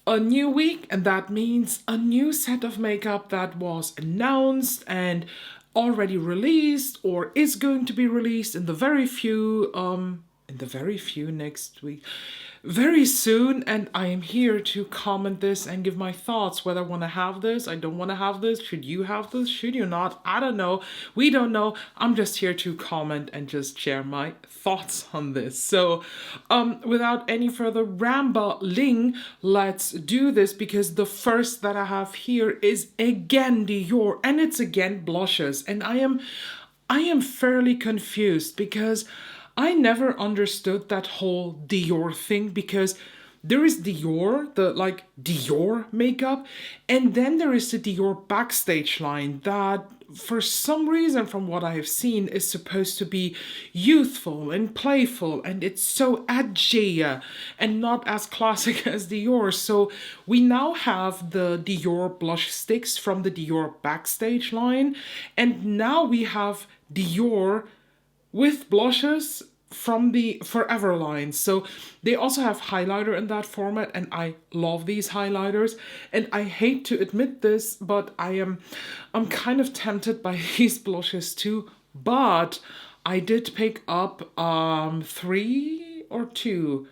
a new week, and that means a new set of makeup that was announced and already released or is going to be released in the very few next week, very soon. And I am here to comment this and give my thoughts, whether I want to have this, I don't want to have this, should you have this, should you not, I don't know, we don't know. I'm just here to comment and just share my thoughts on this. So without any further rambling, let's do this, because the first that I have here is again Dior, and it's again blushes. And I am fairly confused because I never understood that whole Dior thing, because there is Dior, the like Dior makeup, and then there is the Dior backstage line that for some reason, from what I have seen, is supposed to be youthful and playful, and it's so edgy and not as classic as Dior. So we now have the Dior blush sticks from the Dior backstage line, and now we have Dior with blushes from the Forever line. So they also have highlighter in that format, and I love these highlighters. And I hate to admit this, but I'm kind of tempted by these blushes too. But I did pick up 3 or 2.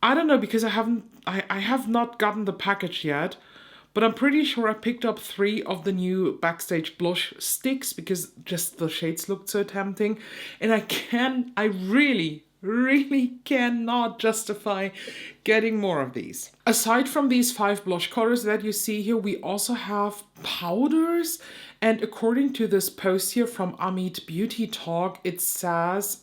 I don't know, because I have not gotten the package yet. But I'm pretty sure I picked up 3 of the new backstage blush sticks because just the shades looked so tempting. And I really cannot justify getting more of these. Aside from these 5 blush colors that you see here, we also have powders. And according to this post here from Amit Beauty Talk, it says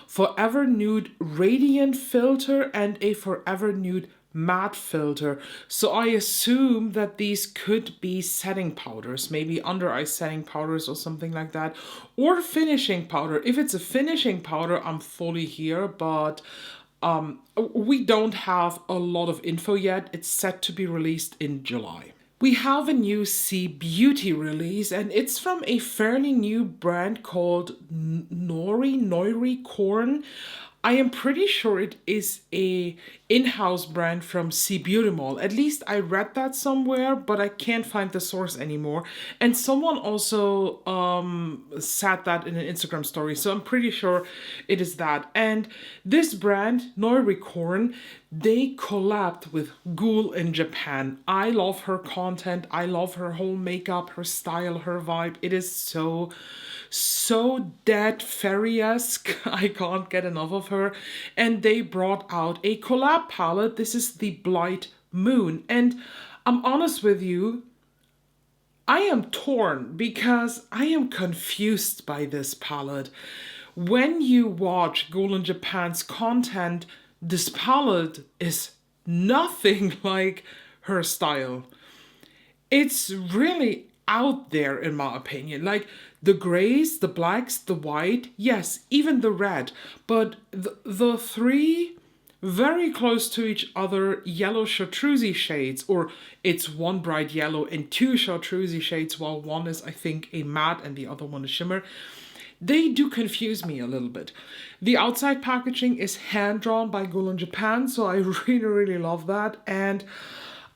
Forever Nude Radiant Filter and a Forever Nude matte filter. So I assume that these could be setting powders, maybe under eye setting powders or something like that, or finishing powder. If it's a finishing powder, I'm fully here, but we don't have a lot of info yet. It's set to be released in July. We have a new CBeauty release, and it's from a fairly new brand called Noiricorn. I am pretty sure it is a in-house brand from CBeauty-Mall. At least I read that somewhere, but I can't find the source anymore. And someone also said that in an Instagram story, so I'm pretty sure it is that. And this brand, Noiricorn, they collabed with Ghoul in Japan. I love her content. I love her whole makeup, her style, her vibe. It is so dead fairy-esque. I can't get enough of her. And they brought out a collab palette. This is the Blightmoon. And I'm honest with you, I am torn because I am confused by this palette. When you watch Ghoul in Japan's content, this palette is nothing like her style. It's really out there, in my opinion. Like the grays, the blacks, the white, yes, even the red. But the 3 very close to each other yellow chartreuse shades, or it's one bright yellow and 2 chartreuse shades, while one is, I think, a matte and the other one a shimmer. They do confuse me a little bit. The outside packaging is hand-drawn by Ghoul in Japan, so I really love that. And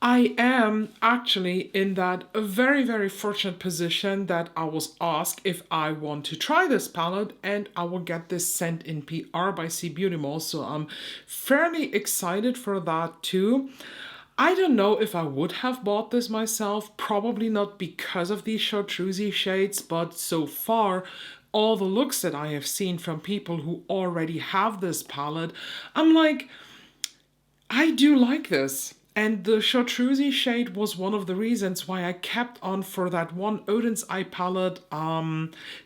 I am actually in that very fortunate position that I was asked if I want to try this palette, and I will get this sent in PR by CBeauty-Mall, so I'm fairly excited for that too. I don't know if I would have bought this myself, probably not because of these chartreuse shades, but so far, all the looks that I have seen from people who already have this palette, I'm like, I do like this. And the chartreuse shade was one of the reasons why I kept on for that one Odin's Eye palette,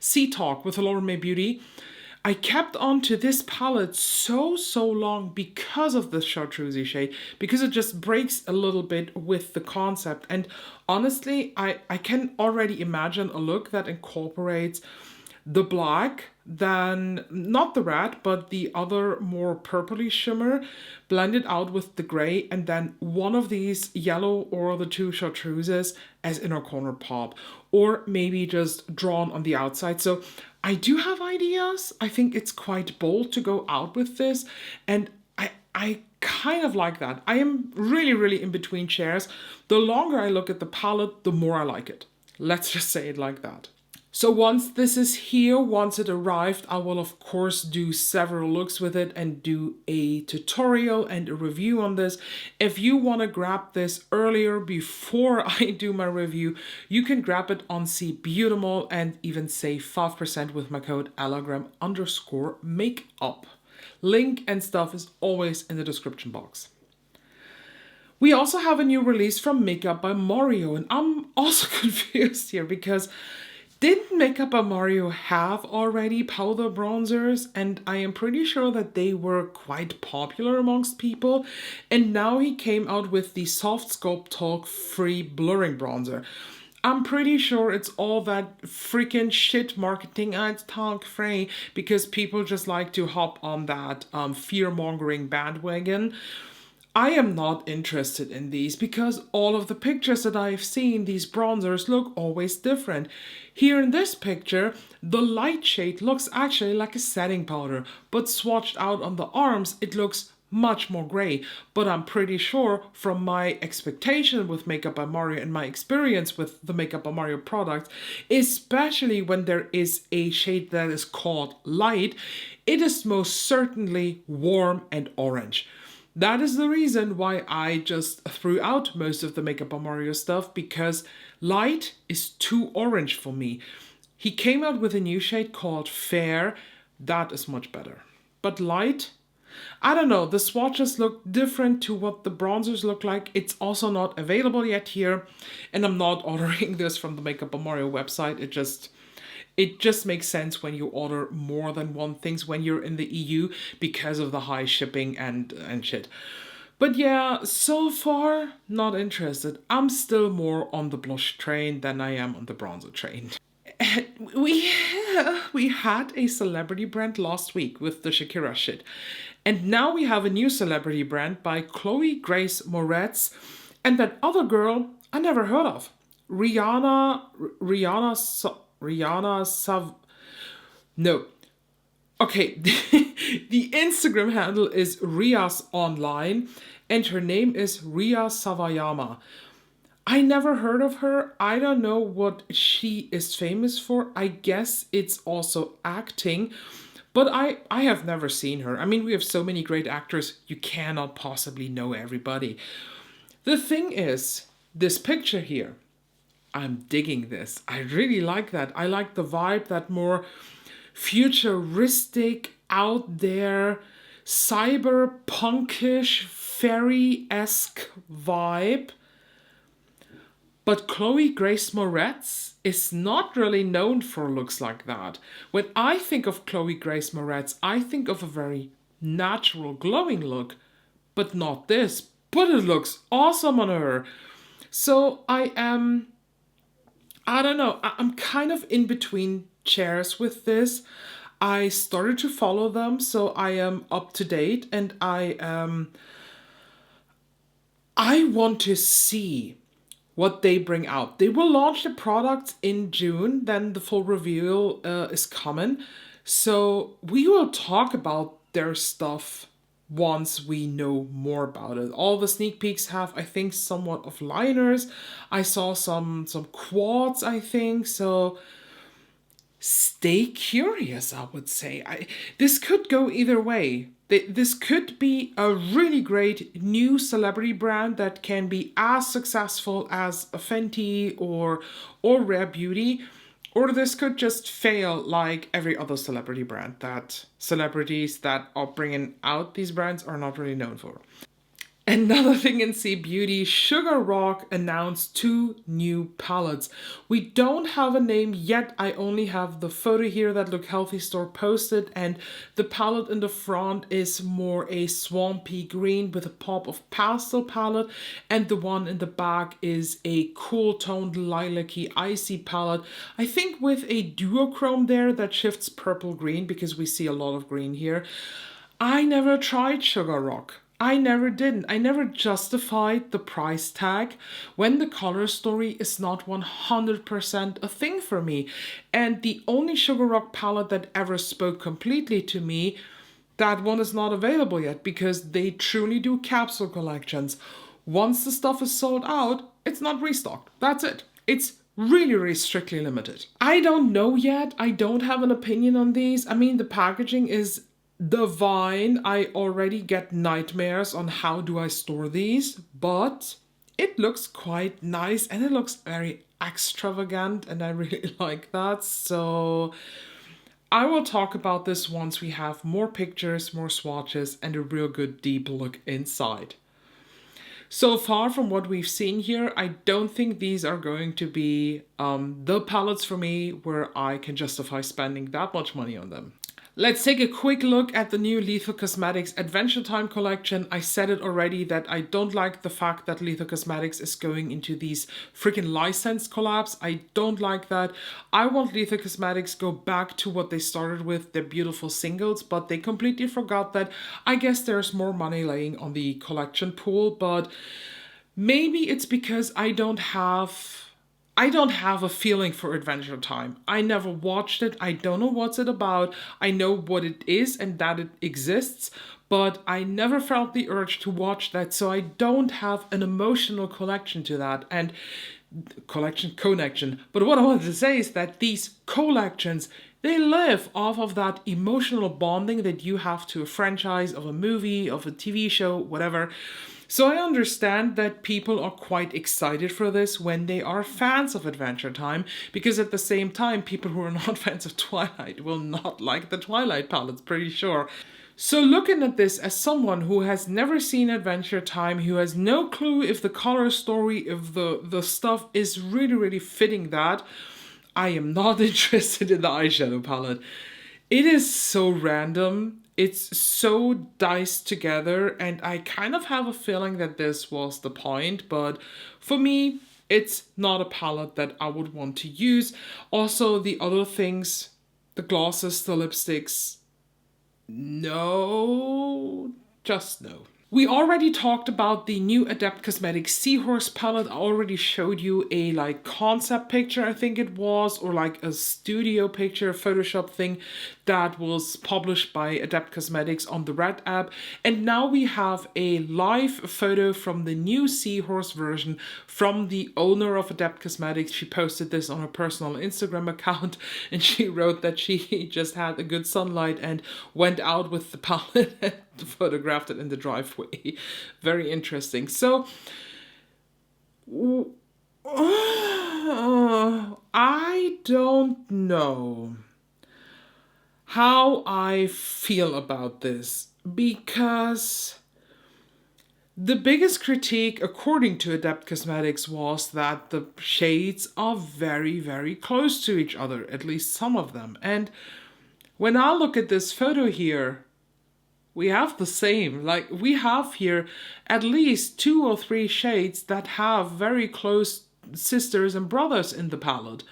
Sea Talk with Laura May Beauty. I kept on to this palette so long because of the chartreuse shade, because it just breaks a little bit with the concept. And honestly, I can already imagine a look that incorporates the black, then not the red, but the other more purpley shimmer, blended out with the gray, and then one of these yellow or the 2 chartreuses as inner corner pop, or maybe just drawn on the outside. So I do have ideas. I think it's quite bold to go out with this, and I kind of like that. I am really, really in between chairs. The longer I look at the palette, the more I like it. Let's just say it like that. So once this is here, once it arrived, I will of course do several looks with it and do a tutorial and a review on this. If you want to grab this earlier before I do my review, you can grab it on CBeauty-Mall and even save 5% with my code ELLAGRAM_makeup. Link and stuff is always in the description box. We also have a new release from Makeup by Mario, and I'm also confused here because didn't Makeup by Mario have already powder bronzers? And I am pretty sure that they were quite popular amongst people. And now he came out with the Soft Sculpt Talk Free Blurring Bronzer. I'm pretty sure it's all that freaking shit marketing, it's talk free, because people just like to hop on that fear-mongering bandwagon. I am not interested in these because all of the pictures that I've seen, these bronzers look always different. Here in this picture, the light shade looks actually like a setting powder, but swatched out on the arms, it looks much more gray. But I'm pretty sure from my expectation with Makeup by Mario and my experience with the Makeup by Mario products, especially when there is a shade that is called light, it is most certainly warm and orange. That is the reason why I just threw out most of the Makeup by Mario stuff, because light is too orange for me. He came out with a new shade called Fair. That is much better. But light, I don't know, the swatches look different to what the bronzers look like. It's also not available yet here, and I'm not ordering this from the Makeup by Mario website. It just makes sense when you order more than one things when you're in the EU because of the high shipping and shit. But yeah, so far, not interested. I'm still more on the blush train than I am on the bronzer train. We had a celebrity brand last week with the Shakira shit. And now we have a new celebrity brand by Chloë Grace Moretz and that other girl I never heard of. No. Okay, the Instagram handle is Rias Online and her name is Ria Sawayama. I never heard of her. I don't know what she is famous for. I guess it's also acting, but I have never seen her. I mean, we have so many great actors, you cannot possibly know everybody. The thing is, this picture here, I'm digging this. I really like that. I like the vibe, that more futuristic, out there, cyberpunkish, fairy-esque vibe. But Chloë Grace Moretz is not really known for looks like that. When I think of Chloë Grace Moretz, I think of a very natural, glowing look, but not this. But it looks awesome on her. So I don't know, I'm kind of in between chairs with this. I started to follow them, so I am up to date, and I want to see what they bring out. They will launch the products in June, then the full reveal is coming. So we will talk about their stuff once we know more about it. All the sneak peeks have, I think, somewhat of liners. I saw some quads, I think, so stay curious, I would say. This could go either way. This could be a really great new celebrity brand that can be as successful as a Fenty or Rare Beauty, or this could just fail like every other celebrity brand that celebrities that are bringing out these brands are not really known for. Another thing in C-Beauty, Sugarock announced 2 new palettes. We don't have a name yet. I only have the photo here that Look Healthy Store posted, and the palette in the front is more a swampy green with a pop of pastel palette, and the one in the back is a cool toned lilac-y icy palette. I think with a duochrome there that shifts purple green because we see a lot of green here. I never tried Sugarock. I never didn't. I never justified the price tag when the color story is not 100% a thing for me. And the only Sugarock palette that ever spoke completely to me, that one is not available yet because they truly do capsule collections. Once the stuff is sold out, it's not restocked. That's it. It's really, really strictly limited. I don't know yet. I don't have an opinion on these. I mean, the packaging is divine. I already get nightmares on how do I store these, but it looks quite nice and it looks very extravagant and I really like that. So I will talk about this once we have more pictures, more swatches, and a real good deep look inside. So far from what we've seen here, I don't think these are going to be the palettes for me where I can justify spending that much money on them. Let's take a quick look at the new Lethal Cosmetics Adventure Time collection. I said it already that I don't like the fact that Lethal Cosmetics is going into these freaking licensed collabs. I don't like that. I want Lethal Cosmetics go back to what they started with, their beautiful singles, but they completely forgot that. I guess there's more money laying on the collection pool, but maybe it's because I don't have a feeling for Adventure Time. I never watched it. I don't know what's it about. I know what it is and that it exists, but I never felt the urge to watch that. So I don't have an emotional connection to that and connection. But what I wanted to say is that these collections, they live off of that emotional bonding that you have to a franchise, of a movie, of a TV show, whatever. So I understand that people are quite excited for this when they are fans of Adventure Time, because at the same time, people who are not fans of Twilight will not like the Twilight palettes, pretty sure. So looking at this as someone who has never seen Adventure Time, who has no clue if the color story, if the stuff is really, really fitting that, I am not interested in the eyeshadow palette. It is so random. It's so diced together, and I kind of have a feeling that this was the point, but for me, it's not a palette that I would want to use. Also, the other things, the glosses, the lipsticks, no, just no. We already talked about the new Adept Cosmetics Seahorse palette. I already showed you a concept picture, I think it was, or a studio picture, Photoshop thing that was published by Adept Cosmetics on the Red app. And now we have a live photo from the new Seahorse version from the owner of Adept Cosmetics. She posted this on her personal Instagram account and she wrote that she just had a good sunlight and went out with the palette and photographed it in the driveway. Very interesting. So I don't know how I feel about this, because the biggest critique, according to Adept Cosmetics, was that the shades are very, very close to each other, at least some of them. And when I look at this photo here, we have the same. We have here at least 2 or 3 shades that have very close sisters and brothers in the palette.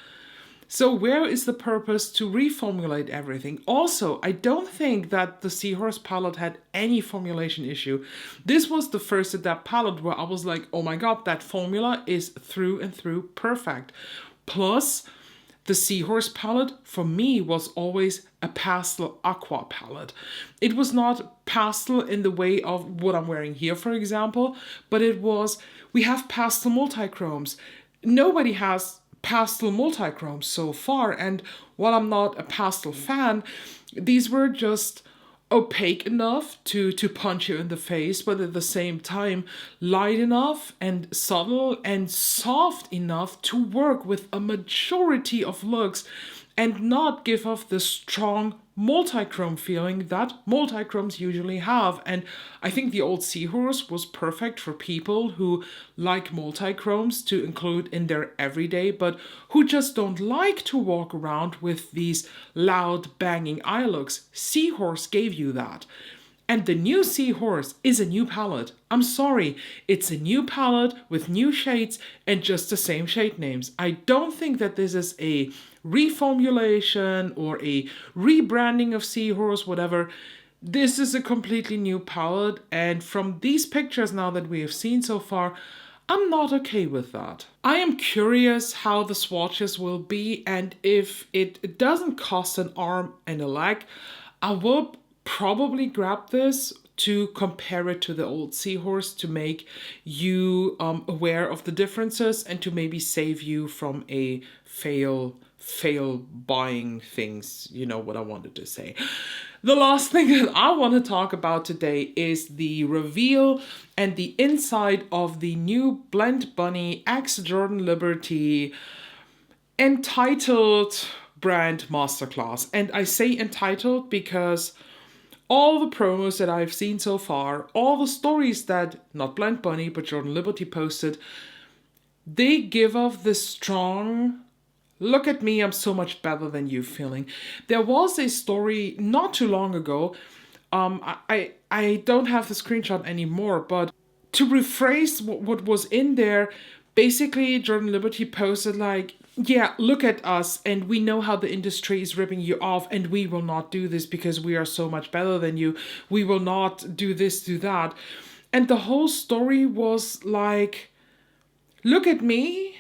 So where is the purpose to reformulate everything? Also, I don't think that the Seahorse palette had any formulation issue. This was the first Adept palette where I was like, oh my god, that formula is through and through perfect. Plus, the Seahorse palette for me was always a pastel aqua palette. It was not pastel in the way of what I'm wearing here, for example, but it was, we have pastel multichromes. Nobody has pastel multichromes so far, and while I'm not a pastel fan, these were just opaque enough to punch you in the face, but at the same time light enough and subtle and soft enough to work with a majority of looks and not give off the strong multichrome feeling that multichromes usually have. And I think the old Seahorse was perfect for people who like multichromes to include in their everyday, but who just don't like to walk around with these loud banging eye looks. Seahorse gave you that. And the new Seahorse is a new palette. I'm sorry, it's a new palette with new shades and just the same shade names. I don't think that this is a reformulation or a rebranding of Seahorse, whatever. This is a completely new palette, and from these pictures now that we have seen so far, I'm not okay with that. I am curious how the swatches will be, and if it doesn't cost an arm and a leg, I will probably grab this to compare it to the old Seahorse to make you aware of the differences and to maybe save you from a fail buying things. You know what I wanted to say. The last thing that I want to talk about today is the reveal and the inside of the new Blendbunny X Jordan Liberty entitled brand masterclass. And I say entitled because all the promos that I've seen so far, all the stories that not Blendbunny but Jordan Liberty posted, they give off this strong, look at me, I'm so much better than you feeling. There was a story not too long ago. I don't have the screenshot anymore, but to rephrase what was in there, basically Jordan Liberty posted like, yeah, look at us, and we know how the industry is ripping you off, and we will not do this because we are so much better than you. We will not do this, do that. And the whole story was like, look at me.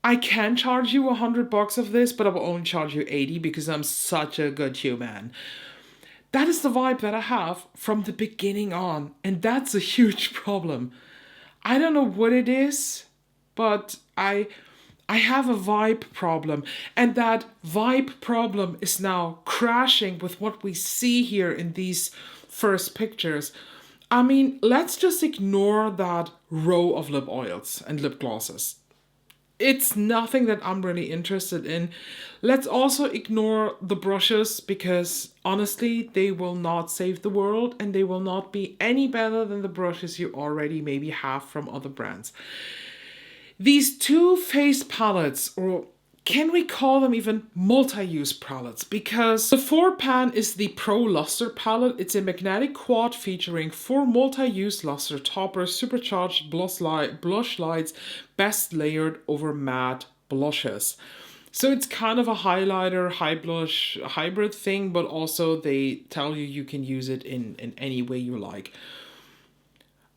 I can charge you $100 of this, but I will only charge you 80 because I'm such a good human. That is the vibe that I have from the beginning on, and that's a huge problem. I don't know what it is, but I have a vibe problem, and that vibe problem is now crashing with what we see here in these first pictures. I mean, let's just ignore that row of lip oils and lip glosses. It's nothing that I'm really interested in. Let's also ignore the brushes because honestly, they will not save the world and they will not be any better than the brushes you already maybe have from other brands. These two face palettes, or can we call them even multi-use palettes? Because the 4-pan is the Pro Luster palette. It's a magnetic quad featuring 4 multi-use luster toppers, supercharged blush lights, best layered over matte blushes. So it's kind of a highlighter, high blush hybrid thing, but also they tell you can use it in any way you like.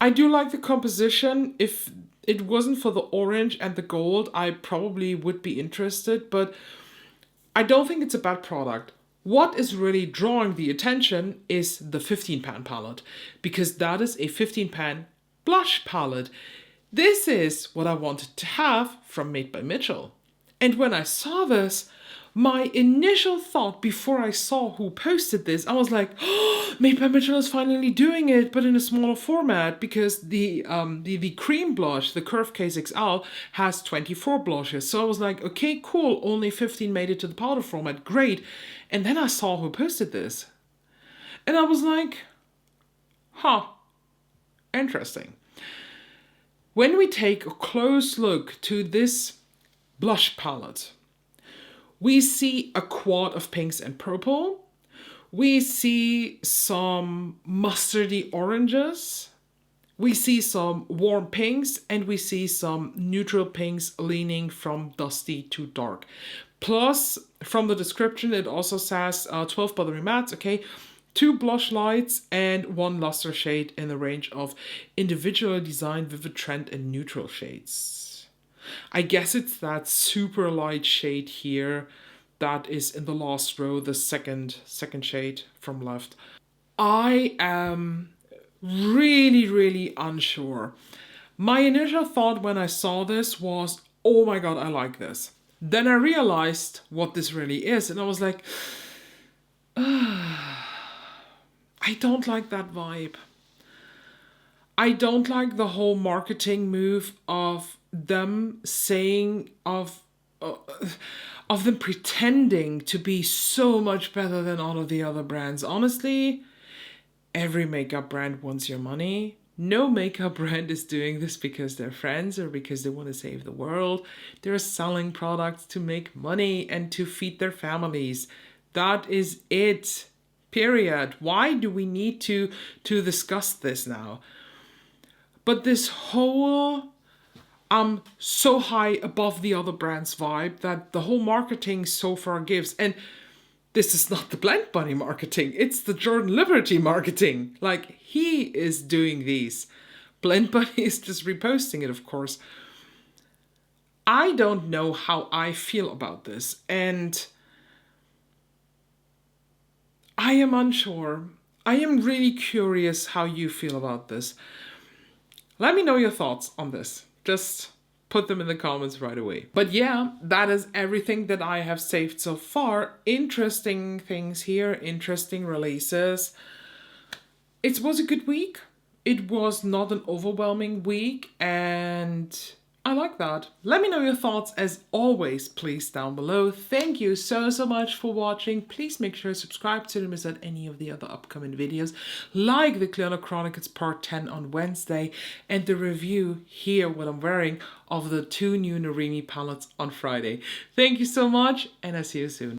I do like the composition. If it wasn't for the orange and the gold, I probably would be interested, but I don't think it's a bad product. What is really drawing the attention is the 15-pan palette, because that is a 15-pan blush palette. This is what I wanted to have from Made by Mitchell. And when I saw this, my initial thought before I saw who posted this, I was like, oh, Made by Mitchell is finally doing it, but in a smaller format, because the cream blush, the Curve Case XL, has 24 blushes. So I was like, okay, cool, only 15 made it to the powder format, great. And then I saw who posted this. And I was like, huh, interesting. When we take a close look to this blush palette, we see a quad of pinks and purple. We see some mustardy oranges. We see some warm pinks, and we see some neutral pinks leaning from dusty to dark. Plus, from the description, it also says 12 buttery mattes, okay? 2 blush lights and 1 luster shade in the range of individually designed vivid trend and neutral shades. I guess it's that super light shade here that is in the last row, the second shade from left. I am really unsure. My initial thought when I saw this was, oh my god, I like this. Then I realized what this really is, and I was like, I don't like that vibe. I don't like the whole marketing move of them saying of them pretending to be so much better than all of the other brands. Honestly, every makeup brand wants your money. No makeup brand is doing this because they're friends or because they want to save the world. They're selling products to make money and to feed their families. That is it. Period. Why do we need to discuss this now? But this whole so high above the other brands vibe that the whole marketing so far gives, and this is not the Blendbunny marketing, it's the Jordan Liberty marketing. Like, he is doing these. Blendbunny is just reposting it, of course. I don't know how I feel about this, and I am unsure. I am really curious how you feel about this. Let me know your thoughts on this. Just put them in the comments right away. But yeah, that is everything that I have saved so far. Interesting things here, interesting releases. It was a good week. It was not an overwhelming week, and I like that. Let me know your thoughts as always, please, down below. Thank you so much for watching. Please make sure to subscribe to miss out any of the other upcoming videos, like the Clear Chronicles Part 10 on Wednesday, and the review here, what I'm wearing, of the 2 new Norini palettes on Friday. Thank you so much, and I'll see you soon.